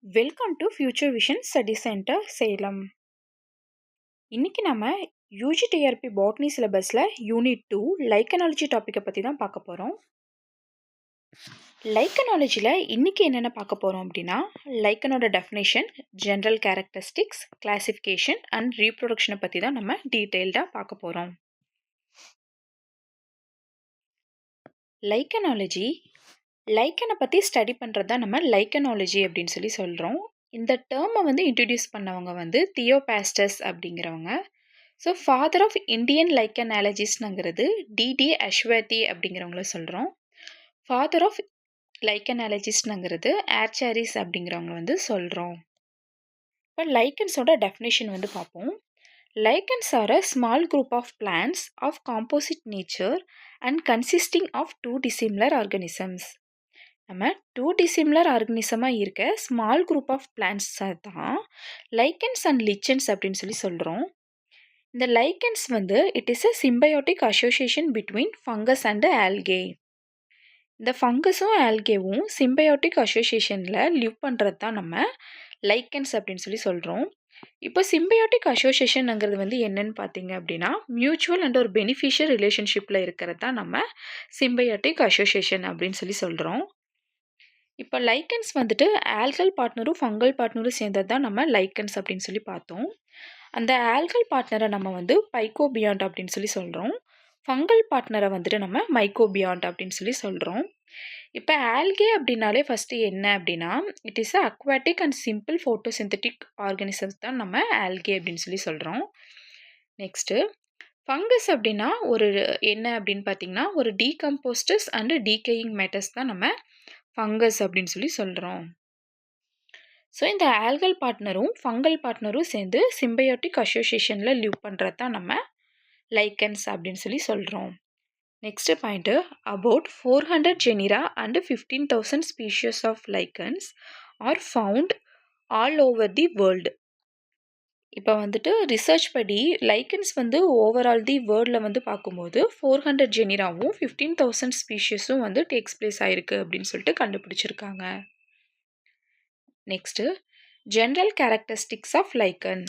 Welcome to future vision study centre Salem. இன்னைக்கு நம்ம UGTRB botany சிலபஸில் யூனிட் 2 லைக்கனாலஜி டாப்பிக்கை பற்றி தான் பார்க்க போகிறோம். லைக்கனாலஜியில் இன்னைக்கு என்னென்ன பார்க்க போகிறோம் அப்படின்னா, லைக்கனோட definition, general characteristics, classification and ரீப்ரொடக்ஷனை பற்றி தான் நம்ம டீட்டெயில்டாக பார்க்க போகிறோம். லைக்கனை பற்றி ஸ்டடி பண்ணுறது தான் நம்ம லைக்கனாலஜி அப்படின்னு சொல்லி சொல்கிறோம். இந்த டேர்மை இன்ட்ரடியூஸ் பண்ணவங்க தியோபாஸ்டஸ் அப்படிங்கிறவங்க. ஸோ ஃபாதர் ஆஃப் இந்தியன் லைக்கனாலஜிஸ்ட்ங்கிறது டிடி அஷ்வதி அப்படிங்கிறவங்கள சொல்கிறோம். ஃபாதர் ஆஃப் லைக்கனாலஜிஸ்ட்ங்கிறது ஆர்ச்சாரிஸ் அப்படிங்கிறவங்க சொல்கிறோம். இப்போ லைக்கன்ஸோட டெஃபினேஷன் பார்ப்போம். Lichens are a small group of plants of composite nature and consisting of two dissimilar organisms. நம்ம 2 dissimilar ஆர்கனிசமாக இருக்க ஸ்மால் குரூப் ஆஃப் பிளான்ட்ஸை தான் லைக்கன்ஸ் அண்ட் லிச்சன்ஸ் அப்படின்னு சொல்லி சொல்கிறோம். இந்த lichens it is a symbiotic association between fungus and algae. இந்த ஃபங்கஸும் ஆல்கேவும் symbiotic அசோசியேஷனில் live பண்ணுறது தான் நம்ம லைக்கன்ஸ் அப்படின்னு சொல்லி சொல்கிறோம். இப்போ சிம்பயோட்டிக் அசோசியேஷனுங்கிறது என்னன்னு பார்த்தீங்க அப்படின்னா, மியூச்சுவல் அண்ட் ஒரு பெனிஃபிஷியல் ரிலேஷன்ஷிப்பில் இருக்கிறது தான் நம்ம சிம்பயோட்டிக் அசோசியேஷன் அப்படின்னு சொல்லி சொல்கிறோம். இப்போ லைக்கன்ஸ் ஆல்கல் பார்ட்னரும் ஃபங்கல் பார்ட்னரும் சேர்ந்தது தான் நம்ம லைக்கன்ஸ் அப்படின்னு சொல்லி பார்த்தோம். அந்த ஆல்கல் பார்ட்னரை நம்ம பைக்கோபியாண்ட் அப்படின்னு சொல்லி சொல்கிறோம். ஃபங்கல் பார்ட்னரை நம்ம மைக்கோபியாண்ட் அப்படின்னு சொல்லி சொல்கிறோம். இப்போ ஆல்கே அப்படின்னாலே ஃபஸ்ட்டு என்ன அப்படின்னா, it is aquatic and simple photosynthetic organisms தான் நம்ம ஆல்கே அப்படின்னு சொல்லி சொல்கிறோம். நெக்ஸ்ட்டு ஃபங்கஸ் அப்படின்னா ஒரு என்ன அப்படின்னு பார்த்தீங்கன்னா, ஒரு டீகம்போஸ்டஸ் அண்ட் டீகேயிங் மேட்டர்ஸ் தான் நம்ம ஃபங்கஸ் அப்படின்னு சொல்லி சொல்கிறோம். ஸோ இந்த ஆல்கல் பார்ட்னரும் ஃபங்கல் பார்ட்னரும் சேர்ந்து சிம்பயோட்டிக் அசோசியேஷனில் லிவ் பண்ணுறது தான் நம்ம லைக்கன்ஸ் அப்படின்னு சொல்லி சொல்கிறோம். Next point, about 400 genera and 15,000 species of lichens are found all over the world. இப்போ ரிசர்ச் படி லைக்கன்ஸ் ஓவரால் தி வேர்ல்டில் பார்க்கும்போது 400 ஜெனிராவும் 15,000 ஸ்பீஷிஸும் டேக்ஸ் பிளேஸ் ஆயிருக்கு அப்படின்னு சொல்லிட்டு கண்டுபிடிச்சிருக்காங்க. Next general characteristics of lichen.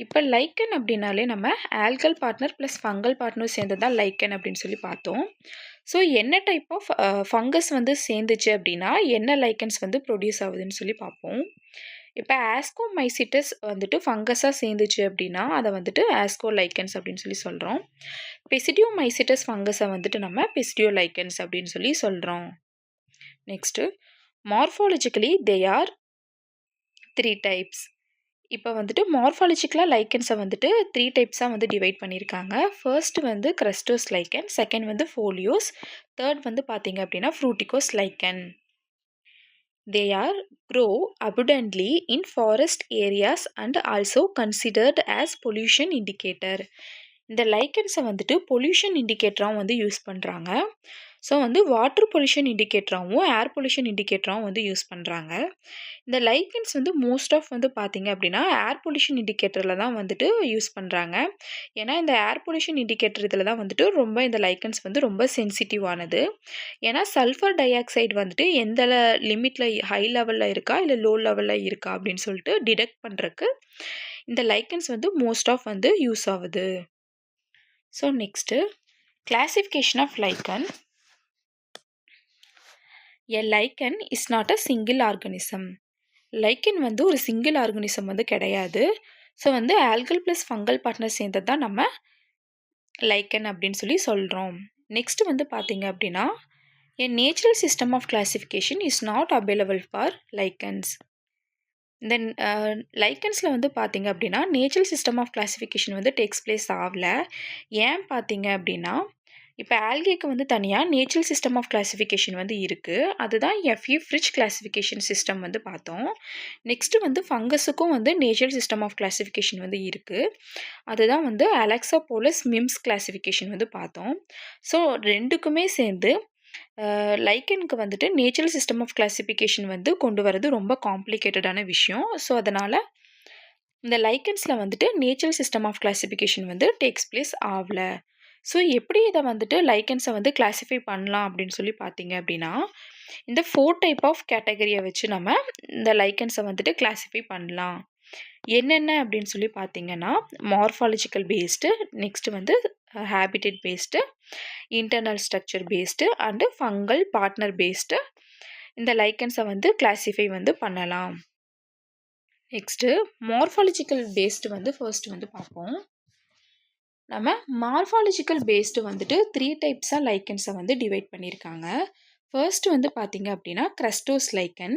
இப்போ லைக்கன் அப்படின்னாலே நம்ம algal partner plus fungal partner சேர்ந்து தான் லைக்கன் அப்படின்னு சொல்லி பார்த்தோம். ஸோ என்ன டைப் ஆஃப் ஃபங்கஸ் சேர்ந்துச்சு அப்படின்னா என்ன லைக்கன்ஸ் ப்ரொடியூஸ் ஆகுதுன்னு சொல்லி பார்ப்போம். இப்போ ஆஸ்கோமைசிட்டஸ் ஃபங்கஸாக சேர்ந்துச்சு அப்படின்னா அதை ஆஸ்கோ லைக்கன்ஸ் அப்படின்னு சொல்லி சொல்கிறோம். பெசிடியோமைசிட்டஸ் ஃபங்கஸை நம்ம பெசிடியோ லைக்கன்ஸ் அப்படின்னு சொல்லி சொல்கிறோம். Next morphologically they are 3 types. இப்போ மார்ஃபாலஜிக்கலாக லைக்கன்ஸை 3 டைப்ஸாக டிவைட் பண்ணியிருக்காங்க. First crustose lichen, second foliose, third பார்த்தீங்க அப்படின்னா fruticose lichen. They are grow abundantly in forest areas and also considered as pollution indicator. இந்த லைக்கன்ஸை பொல்யூஷன் இண்டிகேட்டராகவும் யூஸ் பண்ணுறாங்க. ஸோ வாட்டர் பொல்யூஷன் இண்டிகேட்டராகவும் ஏர் பொல்யூஷன் இண்டிகேட்டராகவும் யூஸ் பண்ணுறாங்க. இந்த லைக்கன்ஸ் மோஸ்ட் ஆஃப் பார்த்தீங்க அப்படின்னா ஏர் பொல்யூஷன் இண்டிகேட்டரில் தான் யூஸ் பண்ணுறாங்க. ஏன்னா இந்த ஏர் பொல்யூஷன் இண்டிகேட்டர் இதில் தான் ரொம்ப இந்த லைக்கன்ஸ் ரொம்ப சென்சிட்டிவானது. ஏன்னா சல்ஃபர் டை ஆக்சைடு எந்த லிமிட்டில் ஹை லெவலில் இருக்கா இல்லை லோ லெவலில் இருக்கா அப்படின்னு சொல்லிட்டு டிடெக்ட் பண்ணுறதுக்கு இந்த லைக்கன்ஸ் மோஸ்ட் ஆஃப் யூஸ் ஆகுது. So next classification of lichen. A lichen is not a single organism. லைக்கன் ஒரு சிங்கிள் ஆர்கனிசம் கிடையாது. So algal plus fungal partner சேர்ந்தது தான் நம்ம லைக்கன் அப்படின்னு சொல்லி சொல்கிறோம். நெக்ஸ்ட் பார்த்தீங்க அப்படின்னா, a natural system of classification is not available for lichens. இந்த லைக்கன்ஸில் பார்த்தீங்க அப்படின்னா natural system of classification takes place ஆகல. ஏன் பார்த்தீங்க அப்படின்னா, இப்போ ஆல்கேக்கு தனியாக நேச்சுரல் சிஸ்டம் ஆஃப் கிளாசிஃபிகேஷன் இருக்குது. அதுதான் எஃப்இ ஃப்ரிட்ஜ் கிளாசிஃபிகேஷன் சிஸ்டம் பார்த்தோம். நெக்ஸ்ட்டு ஃபங்கஸுக்கும் நேச்சுரல் சிஸ்டம் ஆஃப் கிளாசிஃபிகேஷன் இருக்குது. அதுதான் அலெக்ஸாபோலஸ் மிம்ஸ் கிளாசிஃபிகேஷன் பார்த்தோம். ஸோ ரெண்டுக்குமே சேர்ந்து லைக்கனுக்கு நேச்சுரல் சிஸ்டம் ஆஃப் கிளாசிஃபிகேஷன் கொண்டு வரது ரொம்ப காம்ப்ளிகேட்டடான விஷயம். ஸோ அதனால் இந்த லைக்கன்ஸில் natural system of classification takes place ஆகல. ஸோ எப்படி இதை லைக்கன்ஸை கிளாஸிஃபை பண்ணலாம் அப்படின்னு சொல்லி பார்த்தீங்க அப்படின்னா, இந்த 4 டைப் ஆஃப் கேட்டகரிய வச்சு நம்ம இந்த லைக்கன்ஸை வந்துட்டு கிளாஸிஃபை பண்ணலாம். என்னென்ன அப்படின்னு சொல்லி பார்த்தீங்கன்னா, மார்ஃபாலஜிக்கல் பேஸ்டு, நெக்ஸ்ட் வந்து habitat based, internal structure based and fungal partner based இந்த லைக்கன்ஸை வந்து கிளாஸிஃபை வந்து பண்ணலாம். நெக்ஸ்ட்டு மார்ஃபாலஜிக்கல் பேஸ்டு வந்து ஃபர்ஸ்ட் வந்து பார்ப்போம். நம்ம மார்ஃபாலஜிக்கல் பேஸ்டு வந்துட்டு 3 டைப்ஸாக லைக்கன்ஸை வந்து டிவைட் பண்ணியிருக்காங்க. ஃபர்ஸ்ட் வந்து பார்த்தீங்க அப்படின்னா கிரஸ்டோஸ் லைக்கன்.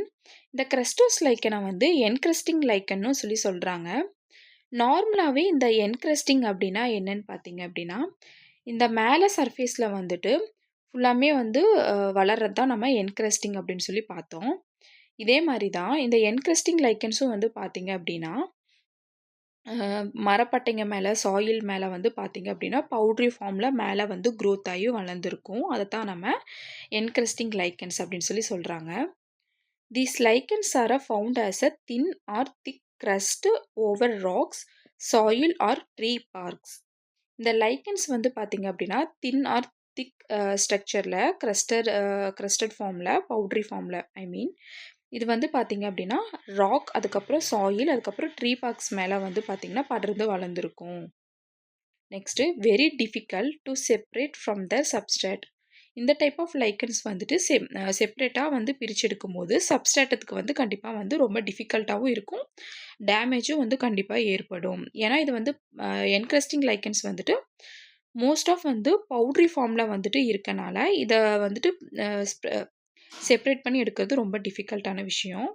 இந்த கிரஸ்டோஸ் லைக்கனை வந்து என்கிரஸ்டிங் லைக்கன்னு சொல்லி சொல்கிறாங்க. நார்மலாகவே இந்த என்கிரஸ்டிங் அப்படின்னா என்னன்னு பார்த்தீங்க அப்படின்னா, இந்த மேலே சர்ஃபேஸில் வந்துட்டு ஃபுல்லாமே வந்து வளர்றது தான் நம்ம என்கிரஸ்டிங் அப்படின்னு சொல்லி பார்த்தோம். இதே மாதிரி தான் இந்த என்கிரஸ்டிங் லைக்கன்ஸும் வந்து பார்த்தீங்க அப்படின்னா, மரப்பட்டைங்க மேலே, சாயில் மேலே வந்து பார்த்தீங்க அப்படின்னா, பவுட்ரி ஃபார்மில் மேலே வந்து க்ரோத் ஆகி வளர்ந்துருக்கும். அதை தான் நம்ம என்கிரஸ்டிங் லைக்கன்ஸ் அப்படின்னு சொல்லி சொல்கிறாங்க. These lichens are found as a thin or thick crust over rocks, soil or tree barks. இந்த லைக்கன்ஸ் வந்து பார்த்தீங்க அப்படின்னா தின் ஆர் திக் ஸ்ட்ரக்சரில் க்ரஸ்டட் ஃபார்மில், பவுட்ரி ஃபார்மில் இது வந்து பார்த்தீங்க அப்படின்னா ராக், அதுக்கப்புறம் சாயில், அதுக்கப்புறம் ட்ரீ பார்க்ஸ் மேலே வந்து பார்த்தீங்கன்னா படர்ந்து வளர்ந்துருக்கும். Next very difficult to separate from the substrate. இந்த டைப் ஆஃப் லைக்கன்ஸ் வந்துட்டு செப்ரேட்டாக வந்து பிரித்து எடுக்கும்போது சப்ஸ்ட்ரேட்டத்துக்கு வந்து கண்டிப்பாக வந்து ரொம்ப டிஃபிகல்ட்டாகவும் இருக்கும், டேமேஜும் வந்து கண்டிப்பாக ஏற்படும். ஏன்னா இது வந்து என்கிரஸ்டிங் லைக்கன்ஸ் வந்துட்டு மோஸ்ட் ஆஃப் வந்து பவுட்ரி ஃபார்மில் வந்துட்டு இருக்கனால இதை வந்துட்டு செப்ரேட் பண்ணி எடுக்கிறது ரொம்ப டிஃபிகல்ட்டான விஷயம்.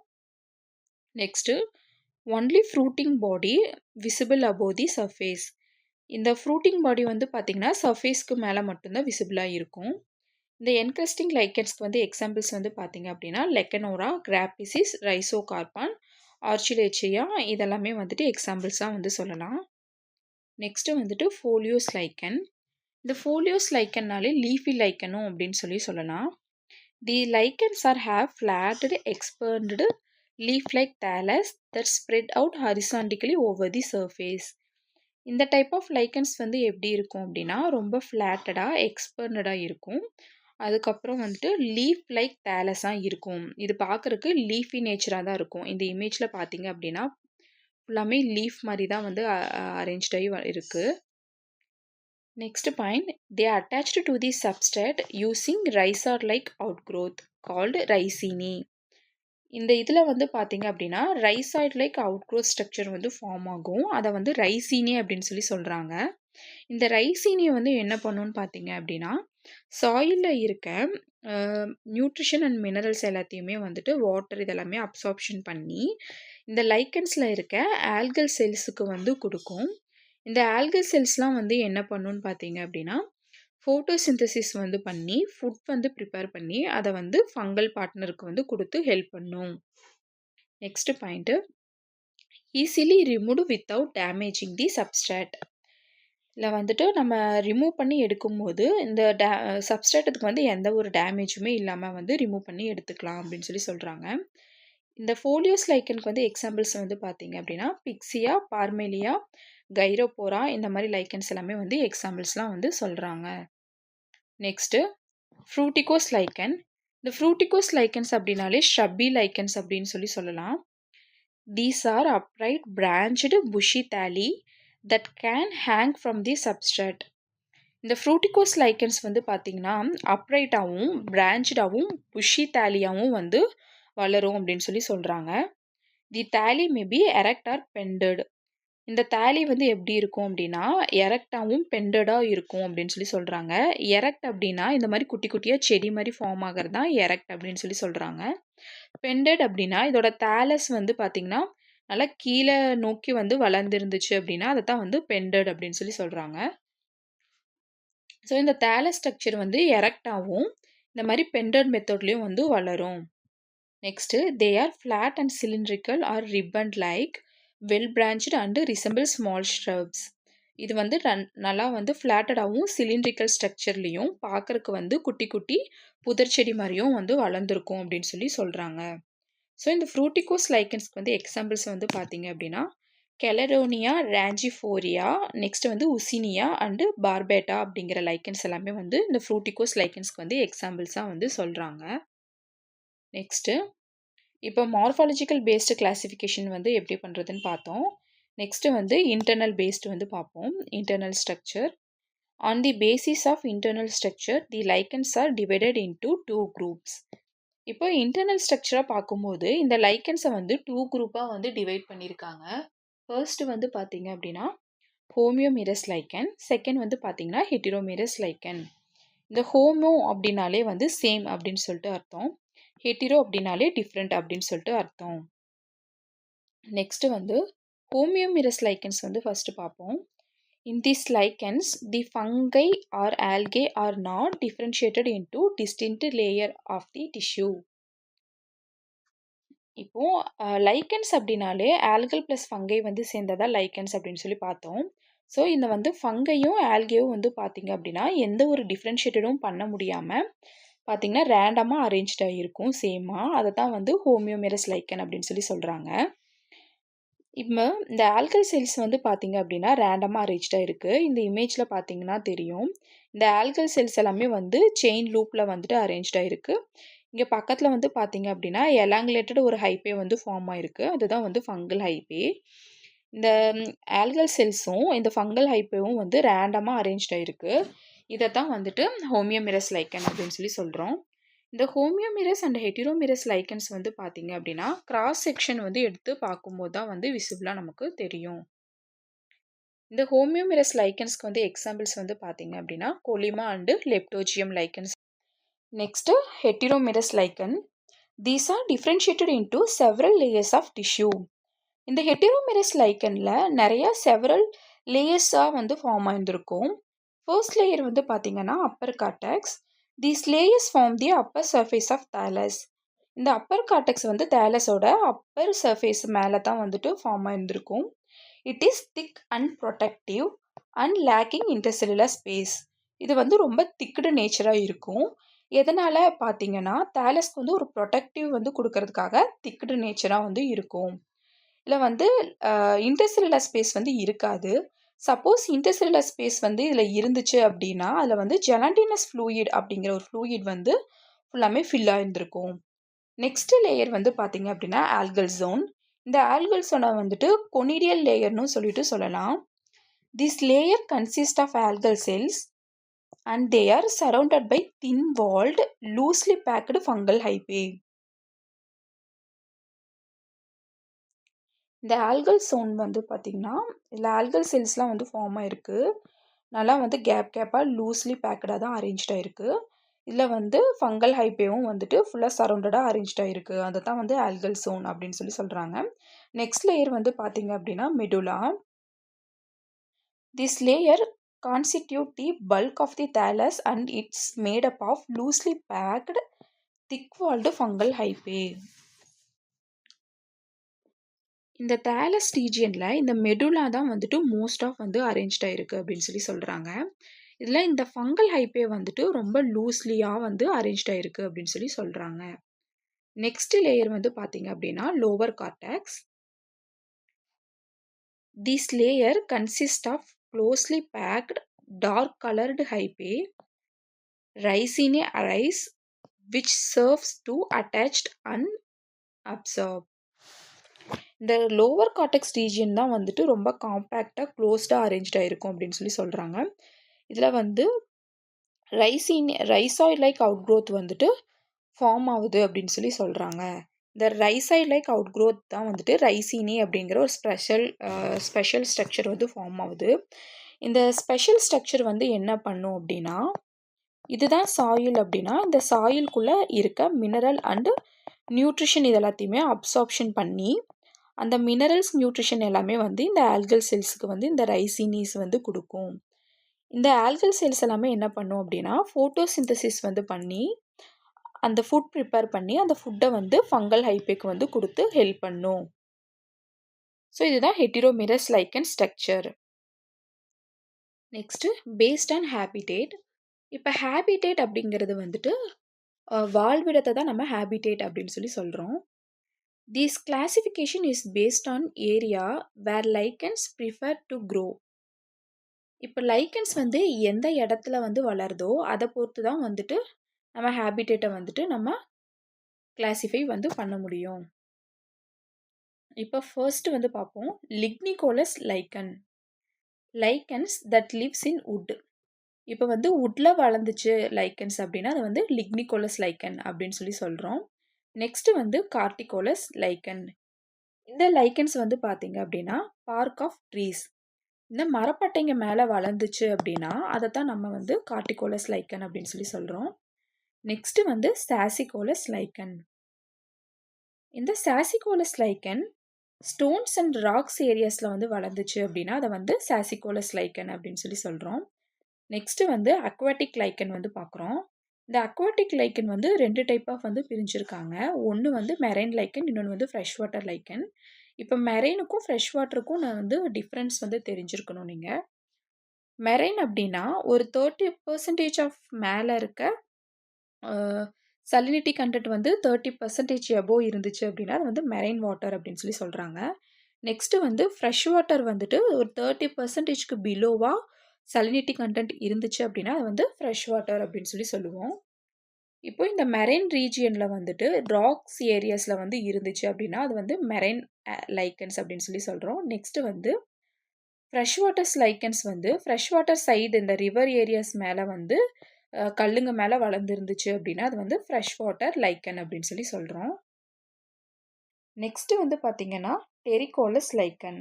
நெக்ஸ்ட்டு ஒன்லி ஃப்ரூட்டிங் பாடி விசிபிள் அபோவ் தி சர்ஃபேஸ். இந்த ஃப்ரூட்டிங் பாடி வந்து பார்த்திங்கன்னா சர்ஃபேஸ்க்கு மேலே மட்டும்தான் விசிபிளாக இருக்கும். இந்த என்கிரஸ்டிங் லைக்கன்ஸ்க்கு வந்து எக்ஸாம்பிள்ஸ் வந்து பார்த்தீங்க அப்படின்னா லெக்கனோரா, கிராப்பிசிஸ், ரைசோகார்பான், ஆர்ச்சிலேச்சியா இதெல்லாமே வந்துட்டு எக்ஸாம்பிள்ஸாக வந்து சொல்லலாம். நெக்ஸ்ட்டு வந்துட்டு ஃபோலியோஸ் லைக்கன். இந்த ஃபோலியோஸ் லைக்கன்னாலே லீஃபி லைக்கனும் அப்படின்னு சொல்லலாம். The lichens are have flattened expanded leaf-like thallus that spread out horizontally over the surface. இந்த டைப் ஆஃப் லைக்கன்ஸ் வந்து எப்படி இருக்கும் அப்படின்னா ரொம்ப ஃப்ளாட்டடாக எக்ஸ்பர்னடாக இருக்கும். அதுக்கப்புறம் வந்துட்டு லீஃப் லைக் தேலஸாக இருக்கும். இது பார்க்குறக்கு லீஃபி நேச்சராக தான் இருக்கும். இந்த இமேஜில் பார்த்தீங்க அப்படின்னா ஃபுல்லாமே லீஃப் மாதிரி தான் வந்து அரேஞ்ச்டாகி இருக்குது. Next point, they attached to the substrate using rhizoid like outgrowth called rhizinae. இந்த இதில் வந்து பார்த்தீங்க அப்படின்னா ரைசாய்ட் லைக் அவுட்க்ரோத் ஸ்ட்ரக்சர் வந்து ஃபார்ம் ஆகும். அதை வந்து ரைசீனி அப்படின்னு சொல்லி சொல்கிறாங்க. இந்த ரைசீனியை வந்து என்ன பண்ணுன்னு பார்த்தீங்க அப்படின்னா சாயிலில் இருக்க நியூட்ரிஷன் அண்ட் மினரல்ஸ் எல்லாத்தையுமே வந்துட்டு வாட்டர் இதெல்லாமே அப்சார்ப்ஷன் பண்ணி இந்த லைக்கன்ஸில் இருக்க ஆல்கல் செல்ஸுக்கு வந்து கொடுக்கும். இந்த ஆல்கல் செல்ஸ்லாம் வந்து என்ன பண்ணுன்னு பார்த்தீங்க அப்படின்னா ஃபோட்டோசிந்தசிஸ் வந்து பண்ணி ஃபுட் வந்து ப்ரிப்பேர் பண்ணி அதை வந்து ஃபங்கல் பார்ட்னருக்கு வந்து கொடுத்து ஹெல்ப் பண்ணும். Next point, easily removed without damaging the substrate. இல்லை வந்துட்டு நம்ம ரிமூவ் பண்ணி எடுக்கும்போது இந்த சப்ஸ்ட்ரேட்டுக்கு வந்து எந்த ஒரு டேமேஜுமே இல்லாமல் வந்து ரிமூவ் பண்ணி எடுத்துக்கலாம் அப்படின்னு சொல்லி சொல்கிறாங்க. இந்த ஃபோலியோஸ் லைக்கனுக்கு வந்து எக்ஸாம்பிள்ஸ் வந்து பார்த்தீங்க அப்படின்னா பிக்ஸியா, பார்மெலியா, கைரோபோரா இந்த மாதிரி லைக்கன்ஸ் எல்லாமே வந்து எக்ஸாம்பிள்ஸ்லாம் வந்து சொல்கிறாங்க. Next fruticose lichen. இந்த ஃப்ரூட்டிகோஸ் லைக்கன்ஸ் அப்படின்னாலே ஷ்ரப்பி லைக்கன்ஸ் அப்படின்னு சொல்லலாம். These are upright branched bushy thalli that can hang from the substrate. இந்த ஃப்ரூட்டிகோஸ் லைக்கன்ஸ் வந்து பார்த்திங்கன்னா அப்ரைட்டாகவும் பிரான்ச்டாகவும் புஷி தாலியாகவும் வந்து வளரும் அப்படின்னு சொல்கிறாங்க. தி தாலி மே பி எரெக்ட் ஆர் பெண்டட். இந்த தாலி வந்து எப்படி இருக்கும் அப்படின்னா எரெக்டாகவும் பெண்டடாக இருக்கும் அப்படின்னு சொல்கிறாங்க. எரெக்ட் அப்படின்னா இந்த மாதிரி குட்டி குட்டியாக செடி மாதிரி ஃபார்ம் ஆகிறது தான் எரெக்ட் அப்படின்னு சொல்கிறாங்க. பெண்டட் அப்படின்னா இதோட தாலஸ் வந்து பார்த்திங்கன்னா நல்லா கீழே நோக்கி வந்து வளர்ந்துருந்துச்சு அப்படின்னா அதை தான் வந்து பெண்டட் அப்படின்னு சொல்கிறாங்க. ஸோ இந்த தாலஸ் ஸ்ட்ரக்சர் வந்து எரெக்டாகவும் இந்த மாதிரி பெண்டட் மெத்தட்லேயும் வந்து வளரும். Next they are flat and cylindrical or ribbon like well branched and resemble small shrubs. இது வந்து நல்லா வந்து ஃப்ளாட்டடாகவும் சிலிண்ட்ரிக்கல் ஸ்ட்ரக்சர்லேயும் பார்க்குறக்கு வந்து குட்டி குட்டி புதர் செடி மாதிரியும் வந்து வளர்ந்துருக்கும் அப்படின்னு சொல்கிறாங்க. ஸோ இந்த ஃப்ரூட்டிகோஸ் லைக்கன்ஸ்க்கு வந்து எக்ஸாம்பிள்ஸ் வந்து பார்த்தீங்க அப்படின்னா கெலரோனியா, ராஞ்சிஃபோரியா, நெக்ஸ்ட் வந்து உசினியா அண்டு பார்பேட்டா அப்படிங்கிற லைக்கன்ஸ் எல்லாமே வந்து இந்த ஃப்ரூட்டிகோஸ் லைக்கன்ஸ்க்கு வந்து எக்ஸாம்பிள்ஸாக வந்து சொல்கிறாங்க. நெக்ஸ்ட்டு இப்போ மார்ஃபாலஜிக்கல் பேஸ்டு கிளாசிஃபிகேஷன் வந்து எப்படி பண்ணுறதுன்னு பார்த்தோம். நெக்ஸ்ட்டு வந்து இன்டர்னல் பேஸ்டு வந்து பார்ப்போம். Internal structure. On the basis of internal structure, the lichens are divided into two groups. இப்போ இன்டர்னல் ஸ்ட்ரக்சராக பார்க்கும்போது இந்த லைக்கன்ஸை வந்து டூ குரூப்பாக வந்து டிவைட் பண்ணியிருக்காங்க. ஃபர்ஸ்ட் வந்து பார்த்தீங்க அப்படின்னா ஹோமியோமிரஸ் லைக்கன், செகண்ட் வந்து பார்த்தீங்கன்னா ஹெட்டிரோமிரஸ் லைக்கன். இந்த ஹோமோ அப்படின்னாலே வந்து சேம் அப்படின்னு சொல்லிட்டு அர்த்தம், ஹெட்டிரோ அப்படின்னாலே டிஃப்ரெண்ட் அப்படின்னு சொல்லிட்டு அர்த்தம். நெக்ஸ்ட் வந்து ஹோமியோமிரஸ் லைக்கன்ஸ் வந்து ஃபர்ஸ்ட் பார்ப்போம். In these lichens, the fungi or algae are not differentiated into distinct layer of the tissue. இப்போ லைக்கன்ஸ் அப்படின்னாலே ஆல்கல் ப்ளஸ் ஃபங்கை வந்து சேர்ந்ததா லைக்கன்ஸ் அப்படின்னு சொல்லி பார்த்தோம். ஸோ இந்த வந்து ஃபங்கையும் ஆல்கேயும் வந்து பார்த்தீங்க அப்படின்னா எந்த ஒரு டிஃப்ரென்ஷியேட்டடும் பண்ண முடியாமல் பார்த்தீங்கன்னா ரேண்டமாக அரேஞ்ச்டாக இருக்கும் சேமாக. அதை தான் வந்து ஹோமியோமெரஸ் லைக்கன் அப்படின்னு சொல்லி சொல்கிறாங்க. இப்போ இந்த ஆல்கல் செல்ஸ் வந்து பார்த்தீங்க அப்படின்னா ரேண்டமாக அரேஞ்ச்டாக இருக்குது. இந்த இமேஜில் பார்த்தீங்கன்னா தெரியும். இந்த ஆல்கல் செல்ஸ் எல்லாமே வந்து செயின் லூப்பில் வந்துட்டு அரேஞ்ச்டாக இருக்குது. இங்கே பக்கத்தில் வந்து பார்த்தீங்க அப்படின்னா எலாங்குலேட்டட் ஒரு ஹைப்பே வந்து ஃபார்ம் ஆகிருக்கு. அதுதான் வந்து ஃபங்கல் ஹைப்பே. இந்த ஆல்கல் செல்ஸும் இந்த ஃபங்கல் ஹைப்பேவும் வந்து ரேண்டமாக அரேஞ்ச்டாக இருக்குது. இதை தான் வந்துட்டு ஹோமியோமெரஸ் லைக்கன் அப்படின்னு சொல்லி சொல்கிறோம். இந்த ஹோமியோமிரஸ் அண்ட் ஹெட்டிரோமிரஸ் லைக்கன்ஸ் வந்து பார்த்தீங்க அப்படின்னா கிராஸ் செக்ஷன் வந்து எடுத்து பார்க்கும்போது தான் வந்து விசிபிளாக நமக்கு தெரியும். இந்த ஹோமியோமிரஸ் லைக்கன்ஸ்க்கு வந்து எக்ஸாம்பிள்ஸ் வந்து பார்த்தீங்க அப்படின்னா Collema and Leptogium lichens. Next heteromerous lichen. These are differentiated into several layers of tissue. இந்த ஹெட்டிரோமிரஸ் லைக்கனில் நிறையா செவரல் லேயர்ஸாக வந்து ஃபார்ம் ஆயிருந்திருக்கும். ஃபர்ஸ்ட் லேயர் வந்து பார்த்தீங்கன்னா upper cortex. These layers form the upper surface of thallus. இந்த Appar cortex வந்து தேலஸோட Appar surface மேலே தான் வந்துட்டு ஃபார்ம் ஆயிருந்திருக்கும். It is thick and protective and lacking intercellular space. இது வந்து ரொம்ப திக்டு நேச்சராக இருக்கும். எதனால் பார்த்தீங்கன்னா தேலஸ்க்கு வந்து ஒரு ப்ரொடெக்டிவ் வந்து கொடுக்கறதுக்காக திக்டு நேச்சராக வந்து இருக்கும். இதில் வந்து இன்டர்செல்லுலர் ஸ்பேஸ் வந்து இருக்காது. சப்போஸ் இன்டர்செல்லுலர் ஸ்பேஸ் வந்து இதில் இருந்துச்சு அப்படின்னா அதில் வந்து ஜெலண்டினஸ் ஃப்ளூயிட் அப்படிங்கிற ஒரு ஃப்ளூயிட் வந்து ஃபுல்லாமே ஃபில் ஆகிருந்திருக்கும். நெக்ஸ்ட் லேயர் வந்து பார்த்தீங்க அப்படின்னா ஆல்கல் ஜோன். இந்த ஆல்கல் ஜோனை வந்துட்டு கொனிடியல் லேயர்னு சொல்லிட்டு சொல்லலாம். This layer consist of algal cells and they are surrounded by thin walled loosely packed fungal hyphae. இந்த ஆல்கல் சோன் வந்து பார்த்திங்கன்னா இதில் ஆல்கல் செல்ஸ்லாம் வந்து ஃபார்ம் ஆகிருக்கு. நல்லா வந்து கேப்பாக லூஸ்லி பேக்கடாக தான் அரேஞ்ச்டாக இருக்குது. இதில் வந்து ஃபங்கல் ஹைப்பேவும் வந்துட்டு ஃபுல்லாக சரௌண்டடாக அரேஞ்ச்டாக இருக்குது. அதை தான் வந்து ஆல்கல் சோன் அப்படின்னு சொல்லி சொல்கிறாங்க. நெக்ஸ்ட் லேயர் வந்து பார்த்திங்க அப்படின்னா medulla. This layer constitute the bulk of the thallus and it's made up of loosely packed thick walled fungal hyphae. இந்த தேலஸ் ரீஜியனில் இந்த மெடுலா தான் வந்துட்டு மோஸ்ட் ஆஃப் வந்து அரேஞ்ச்டாக இருக்குது அப்படின்னு சொல்லி சொல்கிறாங்க. இதில் இந்த ஃபங்கல் ஹைப்பே வந்துட்டு ரொம்ப லூஸ்லியாக வந்து அரேஞ்ச்டாக இருக்குது அப்படின்னு சொல்லி சொல்கிறாங்க. நெக்ஸ்ட் லேயர் வந்து பார்த்தீங்க அப்படின்னா lower cortex. This layer consist of closely packed dark coloured hyphae rhizinae arise which serves to attached and absorb. இந்த லோவர் கார்டெக்ஸ் ரீஜியன் தான் வந்துட்டு ரொம்ப காம்பேக்டாக க்ளோஸ்டாக அரேஞ்ச்டாக இருக்கும் அப்படின்னு சொல்லி சொல்கிறாங்க. இதில் வந்து ரைசாய்ட் லைக் அவுட் க்ரோத் வந்துட்டு ஃபார்ம் ஆகுது அப்படின்னு சொல்லி சொல்கிறாங்க. இந்த ரைசாய்ட் லைக் அவுட் க்ரோத் தான் வந்துட்டு ரைசினே அப்படிங்கிற ஒரு ஸ்பெஷல் ஸ்ட்ரக்சர் வந்து ஃபார்ம் ஆகுது. இந்த ஸ்பெஷல் ஸ்ட்ரக்சர் வந்து என்ன பண்ணும் அப்படின்னா இதுதான் சாயில் அப்படின்னா இந்த சாயில்குள்ளே இருக்க மினரல் அண்டு நியூட்ரிஷன் இது எல்லாத்தையுமே அப்சார்ப்ஷன் பண்ணி அந்த மினரல்ஸ் நியூட்ரிஷன் எல்லாமே வந்து இந்த ஆல்கல் செல்ஸுக்கு வந்து இந்த ரைசினீஸ் வந்து கொடுக்கும். இந்த ஆல்கல் செல்ஸ் எல்லாமே என்ன பண்ணும் அப்படின்னா ஃபோட்டோசிந்தசிஸ் வந்து பண்ணி அந்த ஃபுட் ப்ரிப்பேர் பண்ணி அந்த ஃபுட்டை வந்து ஃபங்கல் ஹைப்பேக்கு வந்து கொடுத்து ஹெல்ப் பண்ணும். ஸோ இதுதான் heteromerous lichen structure. Next based on habitat. இப்போ ஹேபிடேட் அப்படிங்கிறது வந்துட்டு வாழ்விடத்தை தான் நம்ம ஹேபிடேட் அப்படின்னு சொல்லி சொல்கிறோம். This classification is based on area where lichens prefer to grow. இப்போ லைக்கன்ஸ் வந்து எந்த இடத்துல வந்து வளருதோ அதை பொறுத்து தான் வந்துட்டு நம்ம ஹேபிடேட்டை வந்துட்டு நம்ம கிளாசிஃபை வந்து பண்ண முடியும். இப்போ ஃபர்ஸ்ட் வந்து பார்ப்போம். Lignicolous lichen. Lichens that lives in wood. இப்போ வந்து வுட்ல வளர்ந்துச்சு லைக்கன்ஸ் அப்படின்னா அது வந்து லிக்னிகோலஸ் லைக்கன் அப்படின்னு சொல்லி சொல்கிறோம். நெக்ஸ்ட் வந்து கார்டிகோலஸ் லைக்கன். இந்த லைக்கன்ஸ் வந்து பார்த்தீங்க அப்படின்னா பார்க் ஆஃப் ட்ரீஸ். இந்த மரப்பட்டைங்க மேலே வளர்ந்துச்சு அப்படின்னா அதை தான் நம்ம வந்து கார்டிகோலஸ் லைக்கன் அப்படின்னு சொல்லி சொல்கிறோம். நெக்ஸ்ட் வந்து சாசிகோலஸ் லைக்கன். இந்த சாசிகோலஸ் லைக்கன் ஸ்டோன்ஸ் அண்ட் ராக்ஸ் ஏரியாஸில் வந்து வளர்ந்துச்சு அப்படின்னா அதை வந்து சாசிகோலஸ் லைக்கன் அப்படின்னு சொல்லி சொல்கிறோம். நெக்ஸ்ட் வந்து அக்வாட்டிக் லைக்கன் வந்து பார்க்குறோம். இந்த அக்வாட்டிக் லைக்கன் வந்து 2 டைப் ஆஃப் வந்து பிரிஞ்சிருக்காங்க. ஒன்று வந்து மெரைன் லைக்கன், இன்னொன்று வந்து ஃப்ரெஷ் வாட்டர் லைக்கன். இப்போ மெரைனுக்கும் ஃப்ரெஷ் வாட்டருக்கும் நான் வந்து டிஃப்ரென்ஸ் வந்து தெரிஞ்சிருக்கணும் நீங்கள். மெரைன் அப்படின்னா ஒரு 30% ஆஃப் மேலே இருக்க சலினிட்டி கண்டென்ட் வந்து 30% எபோவ் இருந்துச்சு அப்படின்னா அது வந்து மெரைன் வாட்டர் அப்படின்னு சொல்லி சொல்கிறாங்க. நெக்ஸ்ட்டு வந்து ஃப்ரெஷ் வாட்டர் வந்துட்டு ஒரு 30%க்கு பிலோவாக சலினிட்டி கண்டென்ட் இருந்துச்சு அப்படின்னா அது வந்து ஃப்ரெஷ் வாட்டர் அப்படின்னு சொல்லி சொல்லுவோம். இப்போ இந்த மெரைன் ரீஜியனில் வந்துட்டு ராக்ஸ் ஏரியாஸில் வந்து இருந்துச்சு அப்படின்னா அது வந்து மெரைன் லைக்கன்ஸ் அப்படின்னு சொல்லி சொல்கிறோம். நெக்ஸ்ட்டு வந்து ஃப்ரெஷ் வாட்டர்ஸ் லைக்கன்ஸ் வந்து ஃப்ரெஷ் வாட்டர் சைடு இந்த ரிவர் ஏரியாஸ் மேலே வந்து கல்லுங்க மேலே வளர்ந்துருந்துச்சு அப்படின்னா அது வந்து ஃப்ரெஷ் வாட்டர் லைக்கன் அப்படின்னு சொல்லி சொல்கிறோம். நெக்ஸ்ட்டு வந்து பார்த்திங்கன்னா டெரிகோலஸ் லைக்கன்.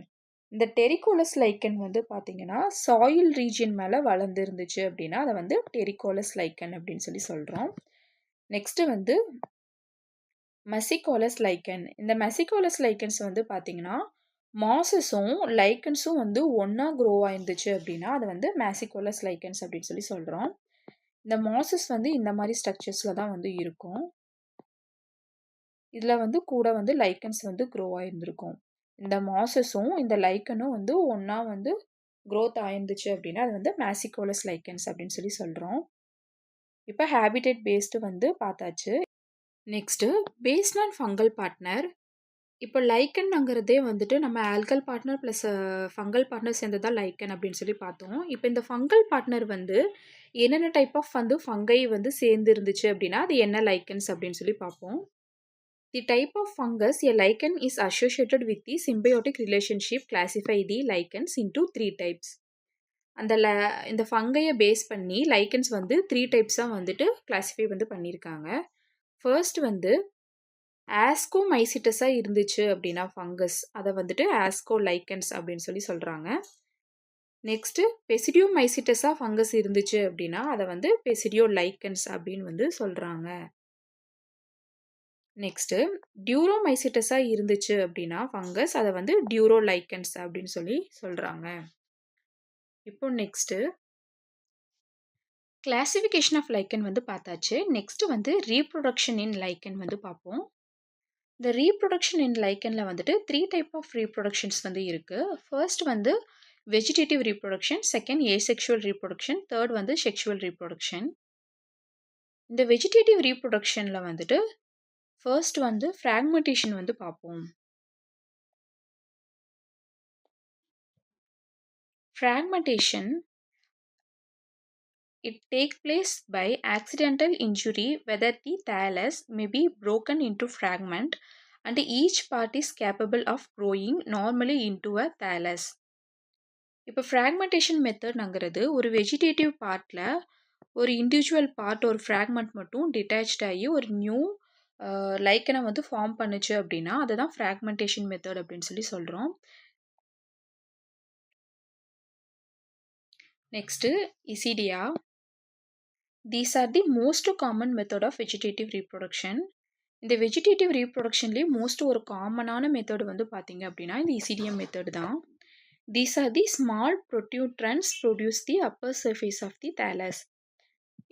இந்த டெரிகோலஸ் லைக்கன் வந்து பார்த்திங்கன்னா சாயில் ரீஜியன் மேலே வளர்ந்துருந்துச்சு அப்படின்னா அதை வந்து டெரிகோலஸ் லைக்கன் அப்படின்னு சொல்லி சொல்கிறோம். நெக்ஸ்ட்டு வந்து மெசிகோலஸ் லைக்கன். இந்த மெசிகோலஸ் லைக்கன்ஸ் வந்து பார்த்திங்கன்னா மாசஸும் லைக்கன்ஸும் வந்து ஒன்றா க்ரோ ஆயிருந்துச்சு அப்படின்னா அதை வந்து மேசிகோலஸ் லைக்கன்ஸ் அப்படின்னு சொல்லி சொல்கிறோம். இந்த மாசஸ் வந்து இந்த மாதிரி ஸ்ட்ரக்சர்ஸில் தான் வந்து இருக்கும். இதில் வந்து கூட வந்து லைக்கன்ஸ் வந்து க்ரோ ஆயிருந்திருக்கும். இந்த மாசஸும் இந்த லைக்கனும் வந்து ஒன்றா வந்து க்ரோத் ஆயிருந்துச்சு அப்படின்னா அது வந்து மேசிகோலஸ் லைக்கன்ஸ் அப்படின்னு சொல்லி சொல்கிறோம். இப்போ ஹேபிடேட் பேஸ்டு வந்து பார்த்தாச்சு. Next based on fungal partner. இப்போ லைக்கன்ங்கிறதே வந்துட்டு நம்ம algal partner plus fungal partner சேர்ந்து தான் லைக்கன் அப்படின்னு சொல்லி பார்த்தோம். இப்போ இந்த ஃபங்கல் பார்ட்னர் வந்து என்னென்ன டைப் ஆஃப் வந்து ஃபங்கை வந்து சேர்ந்து இருந்துச்சு அப்படின்னா அது என்ன லைக்கன்ஸ் அப்படின்னு சொல்லி பார்ப்போம். The type of fungus a lichen is associated with the symbiotic relationship classify the lichens into 3 types. இந்த ஃபங்கையை பேஸ் பண்ணி லைக்கன்ஸ் வந்து 3 டைப்ஸாக வந்துட்டு கிளாசிஃபை வந்து பண்ணியிருக்காங்க. ஃபர்ஸ்ட் வந்து ஆஸ்கோமைசிட்டஸாக இருந்துச்சு அப்படின்னா ஃபங்கஸ் அதை வந்துட்டு ஆஸ்கோ லைக்கன்ஸ் அப்படின்னு சொல்லி சொல்கிறாங்க. நெக்ஸ்ட்டு பெசிடியோமைசிட்டஸாக ஃபங்கஸ் இருந்துச்சு அப்படின்னா அதை வந்து பெசிடியோ லைக்கன்ஸ் அப்படின்னு வந்து சொல்கிறாங்க. நெக்ஸ்ட்டு டியூரோமைசிட்டஸாக இருந்துச்சு அப்படின்னா ஃபங்கஸ் அதை வந்து டியூரோ லைக்கன்ஸ் அப்படின்னு சொல்லி சொல்கிறாங்க. இப்போ நெக்ஸ்ட்டு கிளாசிஃபிகேஷன் ஆஃப் லைக்கன் வந்து பார்த்தாச்சு. நெக்ஸ்ட்டு வந்து ரீப்ரொடக்ஷன் இன் லைக்கன் வந்து பார்ப்போம். இந்த ரீப்ரொடக்ஷன் இன் லைக்கனில் வந்துட்டு 3 டைப் ஆஃப் ரீப்ரொடக்ஷன்ஸ் வந்து இருக்குது. ஃபர்ஸ்ட் வந்து vegetative reproduction, second asexual reproduction, third வந்து செக்ஷுவல் ரீப்ரொடக்ஷன். இந்த வெஜிடேட்டிவ் ரீப்ரொடக்ஷனில் வந்துட்டு ஃபர்ஸ்ட் வந்து ஃப்ராக்மெண்டேஷன் வந்து பார்ப்போம். Fragmentation it takes place by accidental injury whether the thallus may be broken into fragment and each part is capable of growing normally into a thallus. இப்போ fragmentation மெத்தட்ங்கிறது ஒரு vegetative பார்ட்டில் ஒரு individual part ஒரு fragment மட்டும் detached ஆகி ஒரு new லைக்கனை வந்து form பண்ணுச்சு அப்படின்னா அதை தான் ஃப்ராக்மெண்டேஷன் மெத்தட் அப்படின்னு சொல்லி சொல்கிறோம். Next இசிடியா. These are the most common method of vegetative reproduction. இந்த வெஜிடேட்டிவ் ரீப்ரொடக்ஷன்லேயே மோஸ்ட் ஒரு காமனான மெத்தட் வந்து பார்த்தீங்க அப்படின்னா இந்த இசிடிஎம் மெத்தட் தான். These are the small protuberances produce the upper surface of the thallus.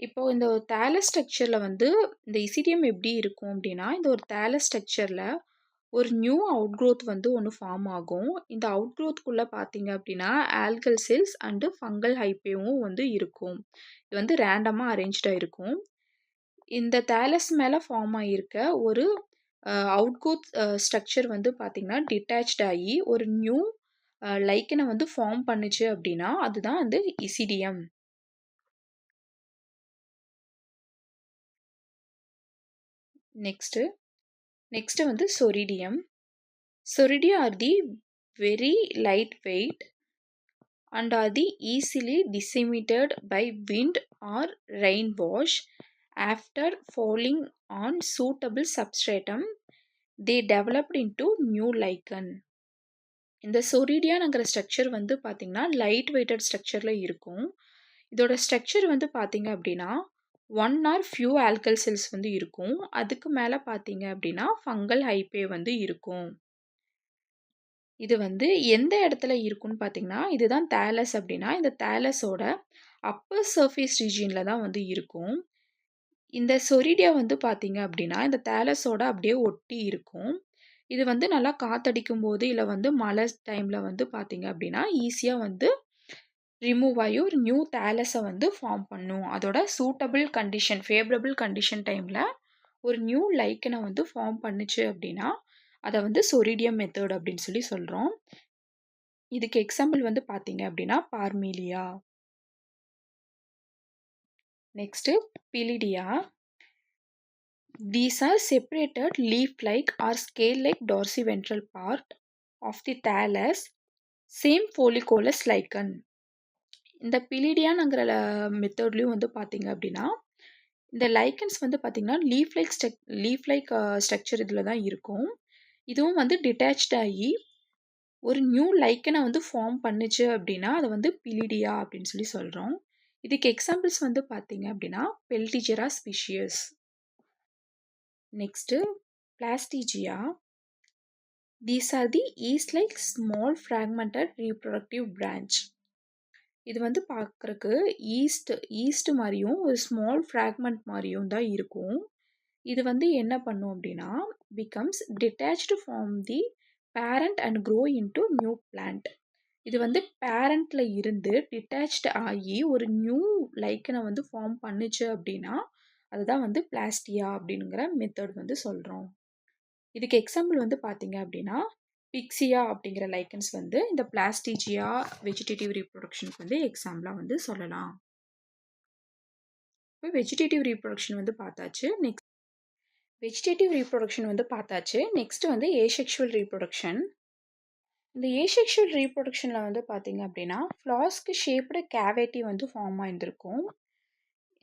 இப்போ இந்த தாலஸ் ஸ்ட்ரக்சரில் வந்து இந்த இசிடிஎம் எப்படி இருக்கும் அப்படின்னா இந்த ஒரு தாலஸ் ஸ்ட்ரக்சரில் ஒரு நியூ அவுட் க்ரோத் வந்து ஒன்று ஃபார்ம் ஆகும். இந்த அவுட் க்ரோத்குள்ளே பார்த்தீங்க அப்படின்னா ஆல்கல் செல்ஸ் அண்டு ஃபங்கல் ஹைப்பேவும் வந்து இருக்கும். இது வந்து ரேண்டமாக அரேஞ்ச்டாக இருக்கும். இந்த தாலஸ் மேலே ஃபார்ம் ஆகியிருக்க ஒரு அவுட் க்ரோத் ஸ்ட்ரக்சர் வந்து பார்த்திங்கன்னா டிட்டாச்ட் ஆகி ஒரு நியூ லைக்கனை வந்து ஃபார்ம் பண்ணுச்சு அப்படின்னா அதுதான் வந்து இசிடிஎம். நெக்ஸ்ட்டு நெக்ஸ்ட்டு வந்து சொரிடியம். Soridia are the very lightweight and are the easily disseminated by wind or rain wash. After falling on suitable substratum, they developed into new lichen. இந்த சொரிடியான்ங்கிற ஸ்ட்ரக்சர் வந்து பார்த்தீங்கன்னா லைட் வெயிட்டட் ஸ்ட்ரக்சரில் இருக்கும். இதோட ஸ்ட்ரக்சர் வந்து பார்த்தீங்க அப்படின்னா one or few algal cells வந்து இருக்கும். அதுக்கு மேலே பார்த்தீங்க அப்படின்னா ஃபங்கல் ஹைப்பே வந்து இருக்கும். இது வந்து எந்த இடத்துல இருக்குன்னு பார்த்தீங்கன்னா, இதுதான் தாலஸ் அப்படின்னா, இந்த தாலஸோட அப்பர் சர்ஃபேஸ் ரீஜியன்ல தான் வந்து இருக்கும். இந்த சொரிடியா வந்து பார்த்தீங்க அப்படின்னா, இந்த தாலஸோட அப்படியே ஒட்டி இருக்கும். இது வந்து நல்லா காத்தடிக்கும்போது, இல்ல வந்து மழை டைம்ல வந்து பார்த்தீங்க அப்படின்னா, ஈஸியா வந்து ரிமூவ் ஆயி ஒரு நியூ தாலஸ வந்து ஃபார்ம் பண்ணும். அதோட சூட்டபிள் கண்டிஷன், ஃபேவரபிள் கண்டிஷன் டைம்ல ஒரு நியூ லைக்கன வந்து ஃபார்ம் பண்ணுச்சு அப்படின்னா, அத வந்து சொரிடியம் மெத்தட் அப்படின்னு சொல்லி சொல்றோம். இதுக்கு எக்ஸாம்பிள் வந்து பார்த்தீங்க அப்படின்னா, பார்மேலியா. Next பிலிடியா. These are separated leaf-like or scale-like dorsiventral part of the thallus, same folliculus lichen. இந்த பிலிடியாங்கிற மெத்தட்லயும் வந்து பார்த்தீங்க அப்படின்னா, இந்த லைக்கன்ஸ் வந்து பார்த்தீங்கன்னா, லீஃப் லைக் ஸ்ட்ரக்சர் இதில தான் இருக்கும். இதுவும் வந்து டிட்டாச்ட் ஆகி ஒரு நியூ லைக்கனை வந்து ஃபார்ம் பண்ணுச்சு அப்படின்னா, அதை வந்து பிலிடியா அப்படின்னு சொல்லி சொல்கிறோம். இதுக்கு எக்ஸாம்பிள்ஸ் வந்து பார்த்தீங்க அப்படின்னா, பெல்டிஜெரா ஸ்பீஷியஸ். நெக்ஸ்ட்டு பிளாஸ்டிஜியா. These are the yeast-like small fragmented reproductive branch. இது வந்து பார்க்குறக்கு ஈஸ்ட் மாதிரியும் ஒரு ஸ்மால் ஃப்ராக்மெண்ட் மாதிரியும் தான் இருக்கும். இது வந்து என்ன பண்ணும் அப்படின்னா becomes detached from the parent and grow into new plant. இது வந்து பேரண்ட்ல இருந்து டிட்டாச்ட் ஆகி ஒரு நியூ லைக்கனை வந்து ஃபார்ம் பண்ணுச்சு அப்படின்னா அதுதான் வந்து பிளாஸ்டியா அப்படிங்கிற மெத்தட் வந்து சொல்கிறோம். இதுக்கு எக்ஸாம்பிள் வந்து பார்த்தீங்க அப்படின்னா பிக்சியா அப்படிங்கிற லைக்கன்ஸ் வந்து இந்த பிளாஸ்டிஜியா வெஜிடேட்டிவ் ரீப்ரொடக்ஷனுக்கு வந்து எக்ஸாம்பிளாக வந்து சொல்லலாம். இப்போ வெஜிடேட்டிவ் ரீப்ரொடக்ஷன் வந்து பார்த்தாச்சு. நெக்ஸ்ட் வந்து ஏசெக்ஷுவல் ரீப்ரொடக்ஷன். இந்த ஏசெக்ஷுவல் ரீப்ரொடக்ஷனில் வந்து பார்த்தீங்க அப்படின்னா ஃப்ளாஸ்க்கு ஷேப்டு கேவிட்டி வந்து ஃபார்ம் ஆகிருக்கும்.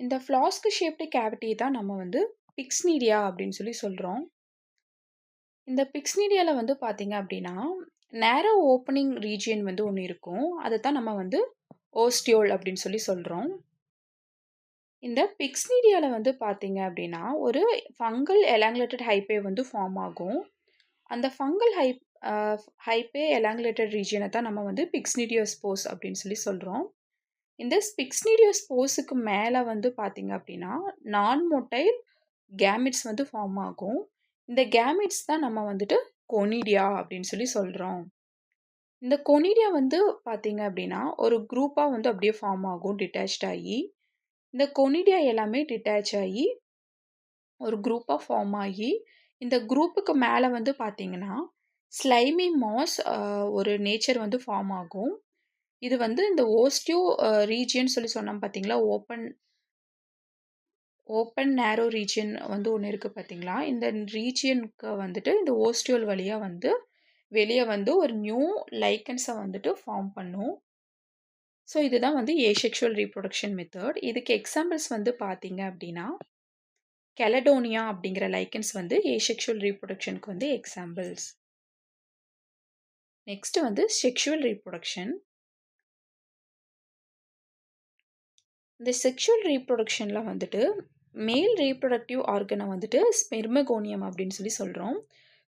இந்த ஃப்ளாஸ்க்கு ஷேப்டு கேவிட்டி தான் நம்ம வந்து பிக்ஸ்னீடியா அப்படின்னு சொல்லி சொல்கிறோம். இந்த பிக்ஸ்னீடியாவில் வந்து பார்த்தீங்க அப்படின்னா நேரோ ஓப்பனிங் ரீஜியன் வந்து ஒன்று இருக்கும். அதை தான் நம்ம வந்து ஓஸ்டியோல் அப்படின்னு சொல்லி சொல்கிறோம். இந்த பிக்ஸ்னீடியாவில் வந்து பார்த்தீங்க அப்படின்னா ஒரு ஃபங்கல் எலாங்குலேட்டட் ஹைப்பே வந்து ஃபார்ம் ஆகும். அந்த ஃபங்கல் ஹைப்பே எலாங்குலேட்டட் ரீஜியனை தான் நம்ம வந்து பிக்ஸ்னீடியோஸ்போர்ஸ் அப்படின்னு சொல்லி சொல்கிறோம். இந்த பிக்ஸ்னீடியோஸ்போர்ஸுக்கு மேலே வந்து பார்த்தீங்க அப்படின்னா நான் மொட்டைல் கேமிட்ஸ் வந்து ஃபார்ம் ஆகும். இந்த கேமிட்ஸ் தான் நம்ம வந்துட்டு கொனிடியா அப்படின்னு சொல்லி சொல்கிறோம். இந்த கொனிடியா வந்து பார்த்தீங்க அப்படின்னா ஒரு குரூப்பாக வந்து அப்படியே ஃபார்ம் ஆகும் டிட்டாச்ட் ஆகி. இந்த கொனிடியா எல்லாமே டிட்டாச் ஆகி ஒரு குரூப்பாக ஃபார்ம் ஆகி இந்த குரூப்புக்கு மேலே வந்து பார்த்தீங்கன்னா ஸ்லைமி மாஸ் ஒரு நேச்சர் வந்து ஃபார்ம் ஆகும். இது வந்து இந்த ஓஸ்டியோ ரீஜியன் சொல்லி சொன்னோம் பார்த்தீங்களா, ஓப்பன் நேரோ ரீஜியன் வந்து ஒன்று இருக்குது பார்த்தீங்களா, இந்த ரீஜியனுக்கு வந்துட்டு இந்த ஓஸ்டியோல் வழியாக வந்து வெளியே வந்து ஒரு நியூ லைக்கன்ஸை வந்துட்டு ஃபார்ம் பண்ணும். ஸோ இதுதான் வந்து ஏசெக்ஷுவல் ரீப்ரொடக்ஷன் மெத்தட். இதுக்கு எக்ஸாம்பிள்ஸ் வந்து பார்த்தீங்க அப்படின்னா கெலடோனியா அப்படிங்கிற லைக்கன்ஸ் வந்து ஏசெக்ஷுவல் ரீப்ரொடக்ஷனுக்கு வந்து எக்ஸாம்பிள்ஸ். நெக்ஸ்ட் வந்து செக்ஷுவல் ரீப்ரொடக்ஷன். இந்த செக்ஷுவல் ரீப்ரொடக்ஷனில் வந்துட்டு மேல் ரீப்ரொடக்டிவ் ஆர்கனை வந்துட்டு ஸ்பெர்மகோனியம் அப்படின்னு சொல்லி சொல்கிறோம்.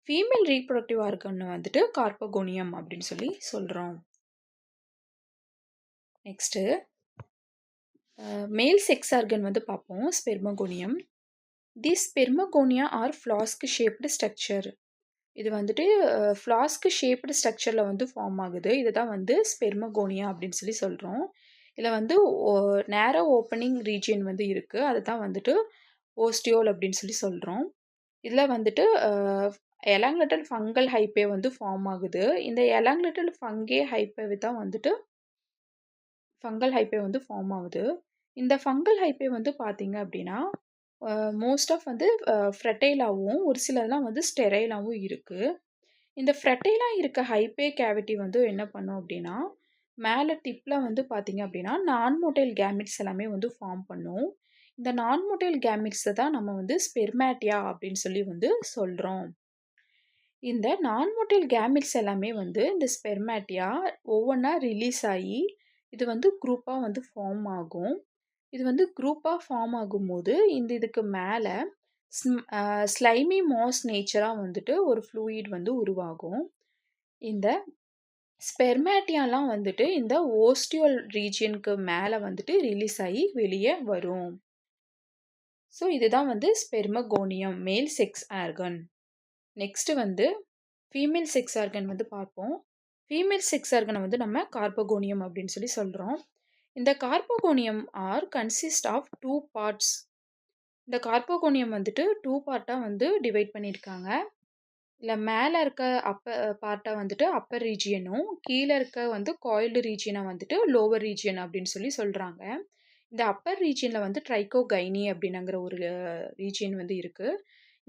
ஃபீமேல் ரீப்ரொடக்டிவ் ஆர்கனை வந்துட்டு கார்பகோனியம் அப்படின்னு சொல்லி சொல்கிறோம். நெக்ஸ்ட்டு மேல் செக்ஸ் ஆர்கன் வந்து பார்ப்போம், ஸ்பெர்மகோனியம். தி ஸ்பெர்மகோனியா ஆர் ஃப்ளாஸ்க் ஷேப்டு ஸ்ட்ரக்சர். இது வந்துட்டு ஃப்ளாஸ்க் ஷேப்டு ஸ்ட்ரக்சரில் வந்து ஃபார்ம் ஆகுது. இதுதான் வந்து ஸ்பெர்மகோனியா அப்படின்னு சொல்லி சொல்கிறோம். இதில் வந்து நேரோ ஓப்பனிங் ரீஜியன் வந்து இருக்குது. அதுதான் வந்துட்டு ஓஸ்டியோல் அப்படின்னு சொல்லி சொல்கிறோம். இதில் வந்துட்டு எலாங்குலேட்டட் ஃபங்கல் ஹைப்பே வந்து ஃபார்ம் ஆகுது. இந்த எலாங்குலேட்டட் ஹைப்பே தான் வந்துட்டு ஃபங்கல் ஹைப்பே வந்து ஃபார்ம் ஆகுது. இந்த ஃபங்கல் ஹைப்பே வந்து பார்த்தீங்க அப்படின்னா மோஸ்ட் ஆஃப் வந்து ஃப்ரெட்டைலாவும், ஒரு சிலதெல்லாம் வந்து ஸ்டெரைலாவும் இருக்கு. இந்த ஃப்ரெட்டைலா இருக்க ஹைப்பே கேவிட்டி வந்து என்ன பண்ணும் அப்டின்னா, மேல டிப்ல வந்து பார்த்தீங்க அப்டின்னா, நான் மோட்டைல் கேமெட்ஸ் எல்லாமே வந்து ஃபார்ம் பண்ணும். இந்த நான் மோட்டைல் கேமெட்ஸ தான் நம்ம வந்து ஸ்பெர்மேட்டியா அப்டின்னு சொல்லி வந்து சொல்றோம். இந்த நான் மோட்டைல் கேமெட்ஸ் எல்லாமே வந்து இந்த ஸ்பெர்மேட்டியா ஒவ்வொன்னா ரிலீஸ் ஆயி, இது வந்து குரூப்பா வந்து ஃபார்ம் ஆகும். இது வந்து குரூப்பா ஃபார்ம் ஆகும்போது, இதுக்கு மேல ஸ்லைமி மாஸ் நேச்சரா வந்துட்டு ஒரு ஃப்ளூயிட் வந்து உருவாகும். இந்த ஸ்பெர்மேட்டியாலாம் வந்துட்டு இந்த ஓஸ்டியோல் ரீஜியனுக்கு மேல வந்துட்டு ரிலீஸ் ஆயி வெளிய வரும். ஸோ இதுதான் வந்து ஸ்பெர்மகோனியம், மேல் செக்ஸ் ஆர்கன். நெக்ஸ்ட் வந்து ஃபீமேல் செக்ஸ் ஆர்கன் வந்து பார்ப்போம். ஃபீமேல் செக்ஸ் ஆர்கன வந்து நம்ம கார்பகோனியம் அப்படின்னு சொல்லி சொல்றோம். இந்த கார்பகோனியம் ஆர் கன்சிஸ்ட் ஆஃப் 2 பார்ட்ஸ். இந்த கார்போகோனியம் வந்துட்டு 2 பார்ட்டா வந்து டிவைட் பண்ணியிருக்காங்க. இதுல மேல இருக்க பார்ட்டா வந்துட்டு அப்பர் ரீஜியனும், கீழ இருக்க வந்து காயில்டு ரீஜியன வந்துட்டு லோவர் ரீஜியன் அப்படின்னு சொல்லி சொல்றாங்க. இந்த அப்பர் ரீஜியன்ல வந்து ட்ரைகோகைனி அப்படின்னுங்கிற ஒரு ரீஜியன் வந்து இருக்கு.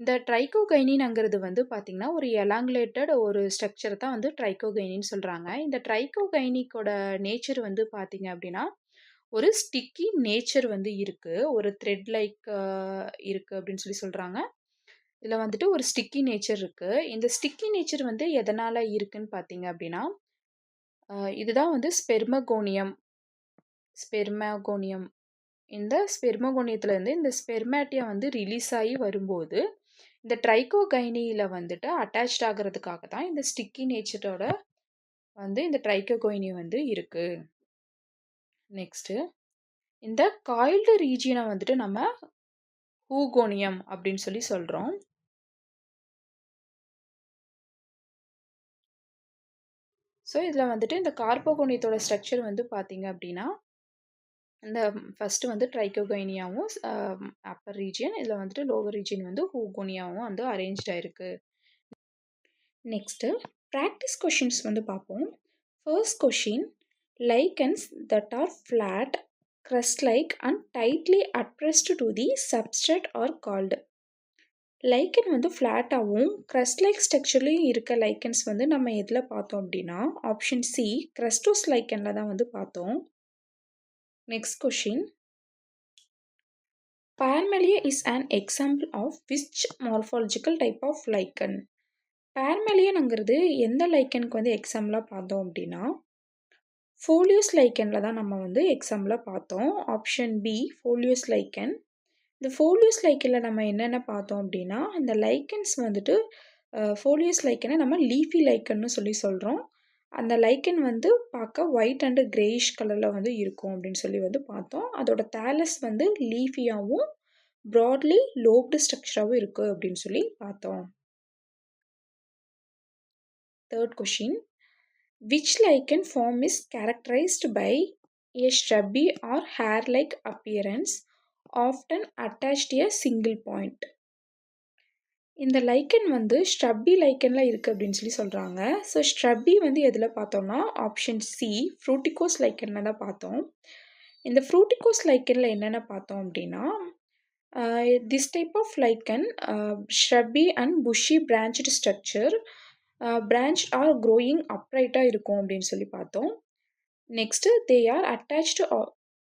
இந்த ட்ரைகோகைனின்ங்கிறது வந்து பார்த்தீங்கன்னா, ஒரு எலாங்குலேட்டட் ஒரு ஸ்ட்ரக்சர் தான் வந்து ட்ரைகோகைனின்னு சொல்றாங்க. இந்த ட்ரைகோகைனிக்கோட நேச்சர் வந்து பார்த்தீங்க அப்படின்னா, ஒரு ஸ்டிக்கி நேச்சர் வந்து இருக்கு. ஒரு த்ரெட் லைக் இருக்கு அப்படின்னு சொல்லி சொல்றாங்க. இதுல வந்துட்டு ஒரு ஸ்டிக்கி நேச்சர் இருக்கு. இந்த ஸ்டிக்கி நேச்சர் வந்து எதனால இருக்குன்னு பார்த்தீங்க அப்படின்னா, இதுதான் வந்து ஸ்பெர்மகோனியம். இந்த ஸ்பெர்மகோனியத்திலேருந்து இந்த ஸ்பெர்மேட்டியா வந்து ரிலீஸ் ஆயி வரும்போது, இந்த ட்ரைகோகைனியில வந்துட்டு அட்டாச்ட் ஆகுறதுக்காக தான் இந்த ஸ்டிக்கி நேச்சரோட வந்து இந்த ட்ரைகோகைனி வந்து இருக்கு. நெக்ஸ்ட்டு இந்த காயில்டு ரீஜியன வந்துட்டு நம்ம ஹூகோனியம் அப்படின்னு சொல்லி சொல்றோம். ஸோ, இதில வந்துட்டு இந்த கார்போகோனியத்தோட ஸ்ட்ரக்சர் வந்து பார்த்தீங்க அப்படின்னா, இந்த ஃபர்ஸ்ட்டு வந்து ட்ரைகோகைனியாவும் அப்பர் ரீஜியன், இதில வந்துட்டு லோவர் ரீஜியன் வந்து ஹூகோனியாவும் வந்து அரேஞ்ச்ட் ஆயிருக்கு. நெக்ஸ்ட்டு பிராக்டிஸ் கொஷின்ஸ் வந்து பார்ப்போம். First question lichens that R flat, crust like and tightly adpressed to the substrate are called. லைக்கன் வந்து ஃப்ளாட்டாகவும் crust லைக் ஸ்ட்ரக்சர்லேயும் இருக்க லைக்கன்ஸ் வந்து நம்ம எதில் பார்த்தோம் அப்படின்னா ஆப்ஷன் சி கிரஸ்டோஸ் லைக்கனில் தான் வந்து பார்த்தோம். Next question Parmelia is an example of which morphological type of lichen? பார்மெலியனுங்கிறது எந்த லைக்கனுக்கு வந்து எக்ஸாம்பிளாக பார்த்தோம் அப்படின்னா ஃபோலியோஸ் லைக்கனில் தான் நம்ம வந்து எக்ஸாம்பிளாக பார்த்தோம். Option B foliose lichen. இந்த ஃபோலியோஸ் லைக்கனில் நம்ம என்னென்ன பார்த்தோம் அப்படின்னா இந்த லைக்கன்ஸ் வந்துட்டு ஃபோலியோஸ் லைக்கனை நம்ம லீஃபி லைக்கன்னு சொல்லி சொல்கிறோம். அந்த லைக்கன் வந்து பார்க்க ஒயிட் அண்டு கிரேயிஷ் கலரில் வந்து இருக்கும் அப்படின்னு சொல்லி வந்து பார்த்தோம். அதோட தேலஸ் வந்து லீஃபியாகவும் ப்ராட்லி லோப்டு ஸ்ட்ரக்சராகவும் இருக்குது அப்படின்னு சொல்லி பார்த்தோம். Third question which lichen form is characterised by a stubby or hair-like appearance often attached to a single point. இந்த லைக்கன் வந்து ஸ்ட்ரப்பி லைக்கனில் இருக்குது அப்படின்னு சொல்லி சொல்கிறாங்க. ஸோ ஸ்ட்ரப்பி வந்து எதில் பார்த்தோம்னா ஆப்ஷன் சி ஃப்ரூட்டிகோஸ் லைக்கனில் தான் பார்த்தோம். இந்த ஃப்ரூட்டிகோஸ் லைக்கனில் என்னென்ன பார்த்தோம் அப்படின்னா this type of lichen shrubby and bushy branched structure branch are growing அப்ரைட்டாக இருக்கும் அப்படின்னு சொல்லி பார்த்தோம். Next they are attached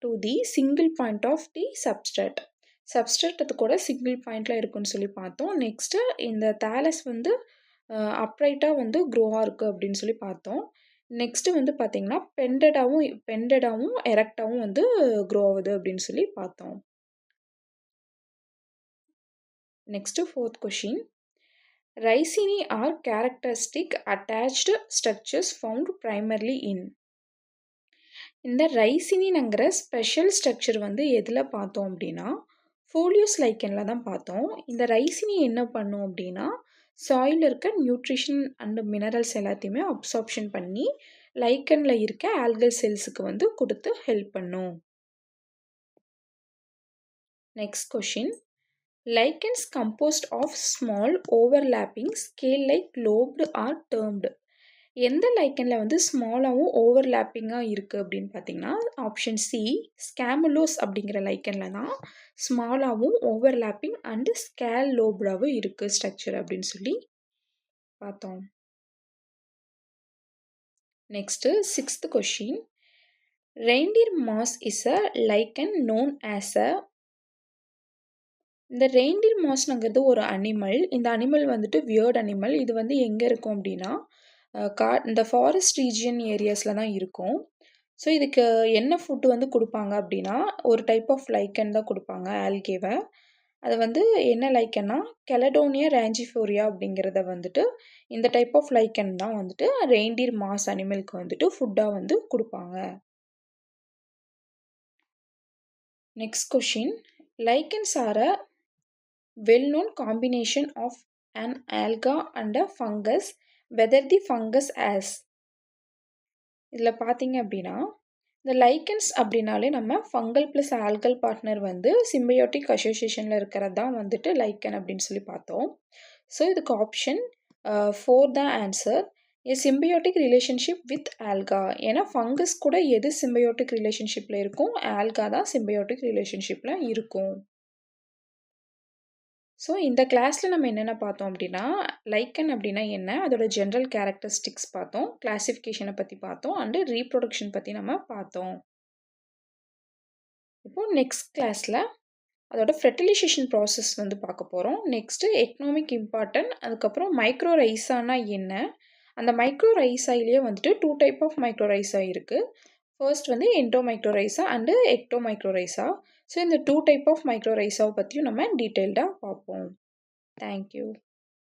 to the single point of the substrate. Substrate அது கூட சிங்கிள் பாயிண்டில் இருக்குன்னு சொல்லி பார்த்தோம். நெக்ஸ்ட்டு இந்த தேலஸ் வந்து அப்ரைட்டாக வந்து க்ரோவாக இருக்குது அப்படின்னு சொல்லி பார்த்தோம். நெக்ஸ்ட்டு வந்து பார்த்திங்கன்னா பெண்டடாகவும் எரெக்டாகவும் வந்து க்ரோ ஆகுது அப்படின்னு சொல்லி பார்த்தோம். Next fourth question rhizinae are characteristic attached structures found primarily in. இந்த ரைசினின்ங்கிற ஸ்பெஷல் ஸ்ட்ரக்சர் வந்து எதில் பார்த்தோம் அப்படின்னா ஃபோலியோஸ் லைக்கனில் தான் பார்த்தோம். இந்த ரைசினி என்ன பண்ணும் அப்படின்னா சாயில் இருக்க நியூட்ரிஷன் அண்ட் மினரல்ஸ் எல்லாத்தையுமே அப்சார்ப்ஷன் பண்ணி லைக்கனில் இருக்க ஆல்கல் செல்ஸுக்கு வந்து கொடுத்து ஹெல்ப் பண்ணும். Next question lichens composed of small overlapping scale like lobed or termed. எந்த லைக்கன்ல வந்து ஸ்மாலாவும் ஓவர்லேப்பிங்கா இருக்கு அப்படின்னு பார்த்தீங்கன்னா, ஆப்ஷன் சி ஸ்கேமுலோஸ் அப்படிங்கிற லைக்கன்ல தான் ஸ்மாலாவும் ஓவர்லேப்பிங் அண்ட் ஸ்கேலோப்டாவும் இருக்கு ஸ்ட்ரக்சர் அப்படின்னு சொல்லி பார்த்தோம். Next 6th question. Reindeer mass is a லைக்கன் known as a. இந்த ரெயின்டியர் மாஸ்ங்கிறது ஒரு அனிமல். இந்த அனிமல் வந்துட்டு வியர்ட் அனிமல். இது வந்து எங்கே இருக்கும் அப்படின்னா, இந்த ஃபாரஸ்ட் ரீஜியன் ஏரியாஸில் தான் இருக்கும். ஸோ இதுக்கு என்ன ஃபுட்டு வந்து கொடுப்பாங்க அப்படின்னா, ஒரு டைப் ஆஃப் லைக்கன் தான் கொடுப்பாங்க ஆல்கேவை. அது வந்து என்ன லைக்கன்னா, கெலடோனியா ரேஞ்சிஃபோரியா அப்படிங்கிறத வந்துட்டு இந்த டைப் ஆஃப் லைக்கன் தான் வந்துட்டு ரெயின்டியர் மாஸ் அனிமலுக்கு வந்துட்டு ஃபுட்டாக வந்து கொடுப்பாங்க. Next question. Lichens are a well-known combination of an alga and a fungus, whether the fungus as. இதில் பார்த்தீங்க அப்படின்னா, இந்த லைக்கன்ஸ் அப்படின்னாலே நம்ம ஃபங்கல் ப்ளஸ் ஆல்கல் பார்ட்னர் வந்து சிம்பயோட்டிக் அசோசியேஷனில் இருக்கிறது தான் வந்துட்டு லைக்கன் அப்படின்னு சொல்லி பார்த்தோம். ஸோ இதுக்கு ஆப்ஷன் 4 தான் answer. A symbiotic relationship with alga. ஏன்னா ஃபங்கஸ் கூட எது சிம்பயோட்டிக் ரிலேஷன்ஷிப்பில் இருக்கும், ஆல்கா தான் சிம்பயோட்டிக் ரிலேஷன்ஷிப்பில் இருக்கும். ஸோ இந்த கிளாஸில் நம்ம என்னென்ன பார்த்தோம் அப்படின்னா, லைக்கன் அப்படின்னா என்ன, அதோட ஜென்ரல் கேரக்டரிஸ்டிக்ஸ் பார்த்தோம், கிளாசிஃபிகேஷனை பற்றி பார்த்தோம், அண்டு ரீப்ரொடக்ஷன் பற்றி நம்ம பார்த்தோம். இப்போது நெக்ஸ்ட் கிளாஸில் அதோட ஃபெர்டிலைசேஷன் ப்ராசஸ் வந்து பார்க்க போகிறோம். நெக்ஸ்ட்டு எக்கனாமிக் இம்பார்ட்டன்ட், அதுக்கப்புறம் மைக்ரோ ரைஸானா என்ன, அந்த மைக்ரோ ரைஸாயிலேயே வந்துட்டு 2 டைப் ஆஃப் மைக்ரோ ரைஸா இருக்குது. ஃபர்ஸ்ட் வந்து endomycorrhiza and ectomycorrhiza. So இந்த 2 டைப் ஆஃப் மைக்ரோ ரைஸாவை பற்றியும் நம்ம டீட்டெயில்டாக பார்ப்போம். Thank you.